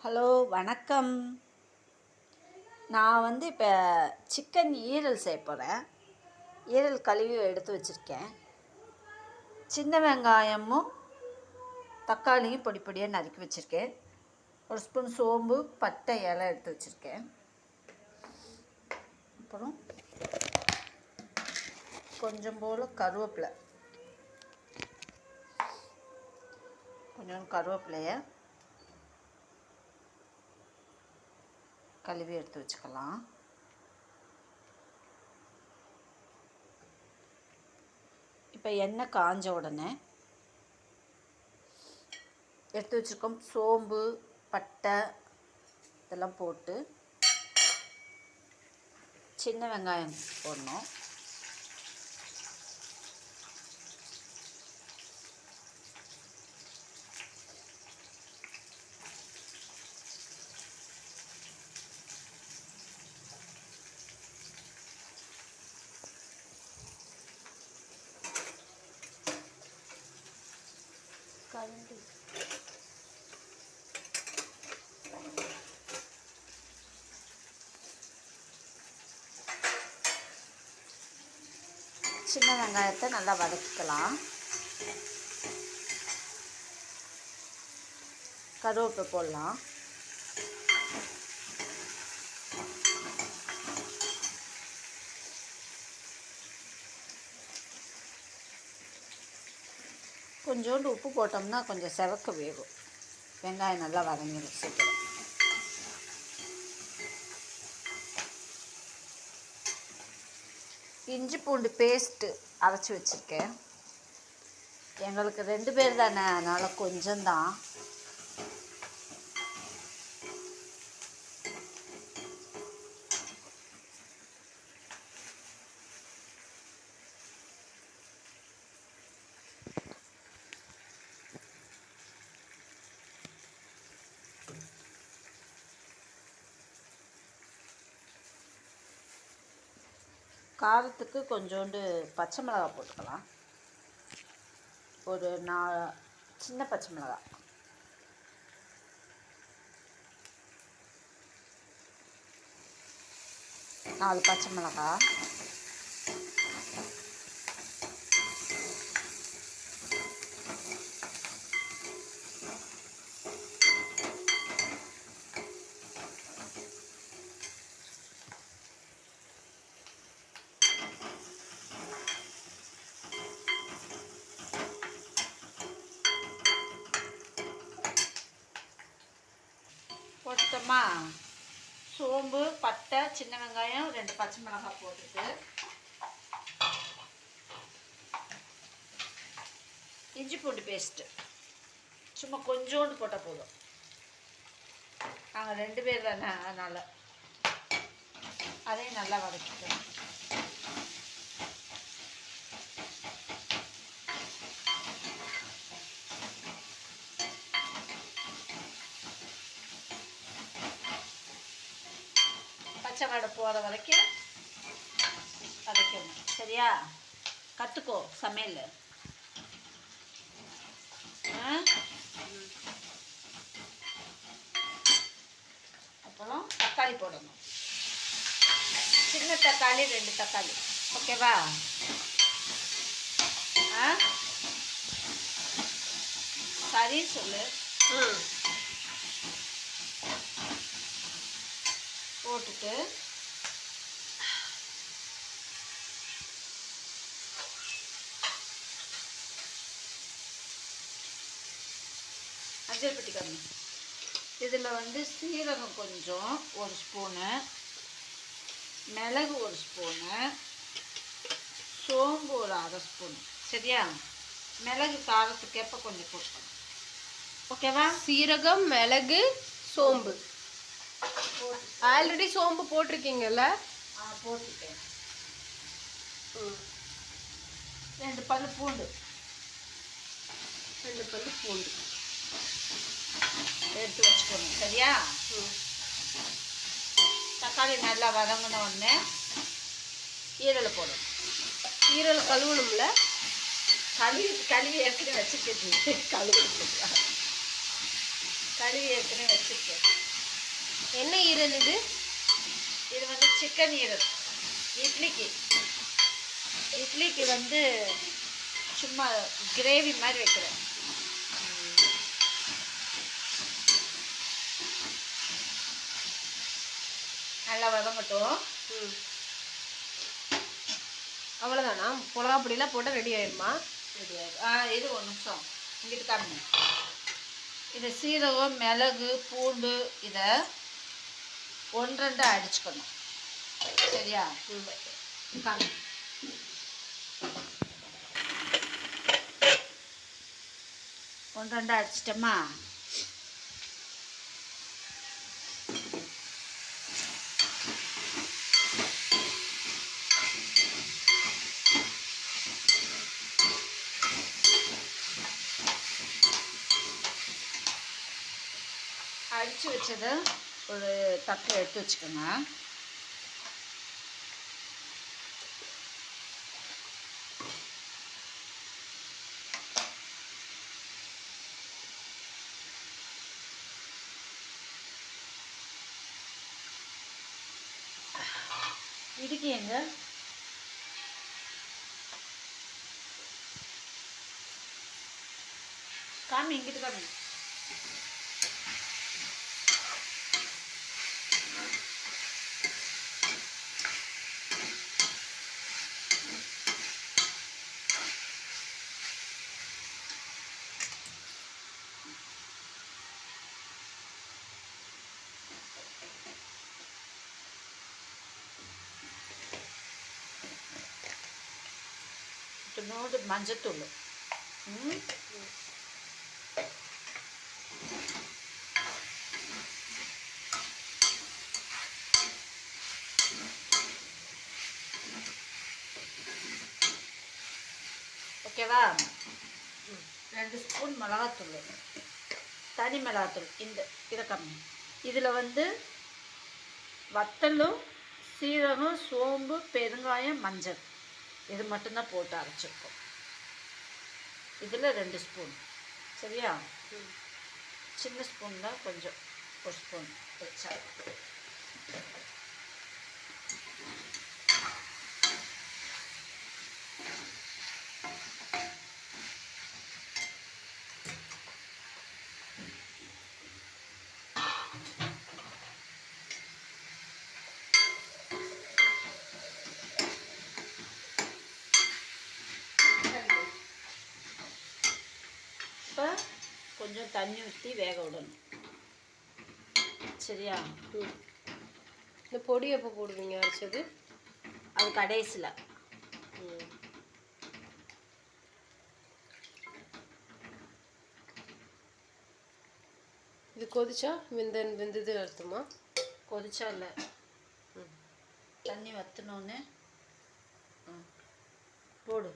Hello, வணக்கம். நான் இப்போ சிக்கன் ஈரல் செய்ய போகிறேன். ஈரல் கழுவி எடுத்து வச்சுருக்கேன். சின்ன வெங்காயமும் தக்காளியும் பொடி பொடியாக நறுக்கி வச்சுருக்கேன். ஒரு ஸ்பூன் சோம்பு, பட்டை, இலை எடுத்து வச்சுருக்கேன். அப்புறம் கொஞ்சம் போல் கருவேப்பிலை, கொஞ்சம் கருவேப்பிலையை கழுவி எடுத்து வச்சுக்கலாம். இப்போ எண்ணெய் காஞ்ச உடனே எடுத்து வச்சுருக்கோம் சோம்பு, பட்டை இதெல்லாம் போட்டு சின்ன வெங்காயம் போடணும். சின்ன வெங்காயத்தை நல்லா வதக்கிக்கலாம். கருவேப்பிலை போடலாம். கொஞ்சோண்டு உப்பு போட்டோம்னா கொஞ்சம் செவக்க வேகும். வெங்காயம் நல்லா வதங்கிடும் சீக்கிரம். இஞ்சி பூண்டு பேஸ்ட்டு அரைச்சி வச்சுருக்கேன். எங்களுக்கு 2 பேர் தானே, அதனால் கொஞ்சம்தான். காரத்துக்கு கொஞ்சோண்டு பச்சை மிளகாய் போட்டுக்கலாம். ஒரு 4 சின்ன பச்சை மிளகாய். நாலு பச்சை மிளகாய். போட்டோமா, சோம்பு, பட்டை, சின்ன வெங்காயம், 2 பச்சை மிளகாய் போட்டுட்டு இஞ்சி பூண்டு பேஸ்ட்டு சும்மா கொஞ்சோண்டு போட்டால் போதும். நாங்கள் 2 பேர் தானே, அதனால் அதையும் நல்லா வதக்கிக்கணும். பச்சை வாடை போகிற வரைக்கும் வதக்கணும். சரியா? கற்றுக்கோ சமையல். அப்புறம் தக்காளி போடணும். சின்ன தக்காளி 2 தக்காளி. ஓகேவா? சரி சொல்லு. போட்டுட்டு மஞ்சள் பொடி கம்மி. இதில் சீரகம் கொஞ்சம் 1 ஸ்பூனு, மிளகு 1 ஸ்பூனு, சோம்பு ஒரு 1/2 ஸ்பூனு. சரியா? மிளகு காரத்துக்கேற்ப கொஞ்சம் போட்டுக்கணும். ஓகேவா? சீரகம், மிளகு, சோம்பு. ஆல்ரெடி சோம்பு போட்டிருக்கீங்கல்ல? போட்டுருக்கேன். 2 பல்லு பூண்டு. 2 பல்லு பூண்டு எடுத்து வச்சுக்கணும். சரியா? தக்காளி நல்லா வதங்கின உடனே ஈரலை போடணும். ஈரல் கழுவணும்ல? கழுவி ஏற்கனவே வச்சுருக்கேன். கழுவி ஏற்கனவே வச்சுருக்கேன். என்ன ஈரல் இது? இது வந்து சிக்கன் ஈரல். இட்லிக்கு வந்து சும்மா கிரேவி மாதிரி வைக்கிறேன். நல்லா வதங்கட்டும். ம். அவ்வளோதானா? மிளகா பொடியெல்லாம் போட்டால் ரெடி ஆயிடுமா? ரெடி ஆகிடும். இது ஒரு நிமிஷம் இங்கிட்டு காமிங்க. இது சீரகம், மிளகு, பூண்டு இதை 1-2 அடிச்சுக்கணும். சரியா? காமி. ஒன்று ரெண்டு அடிச்சிட்டோமா? அடித்து வச்சதை ஒரு தட்டில் எடுத்து வச்சுக்கோங்க. இடுக்கி எங்க காமி, இங்கிட்டு காமி. நோடு மஞ்சத்தூள். ஓகேவா? 2 ஸ்பூன் மிளகாத்தூள், தனி மிளகாத்தூள். இதை கம்மி. இதில் வந்து வத்தலும் சீரகம், சோம்பு, பெருங்காயம், மஞ்சள் இது மட்டும்தான் போட்டு அரைச்சிருக்கோம். இதில் 2 ஸ்பூன். சரியா? சின்ன ஸ்பூன் தான், கொஞ்சம் ஒரு ஸ்பூன் வச்சா. இப்போ கொஞ்சம் தண்ணி ஊற்றி வேக விடணும். சரியா? இந்த பொடி எப்போ போடுவீங்க அரைச்சது? அது கடைசியில். இது கொதிச்சா வெந்தது அர்த்தமா? கொதிச்சா இல்லை, தண்ணி வற்றினோன்னு போடு.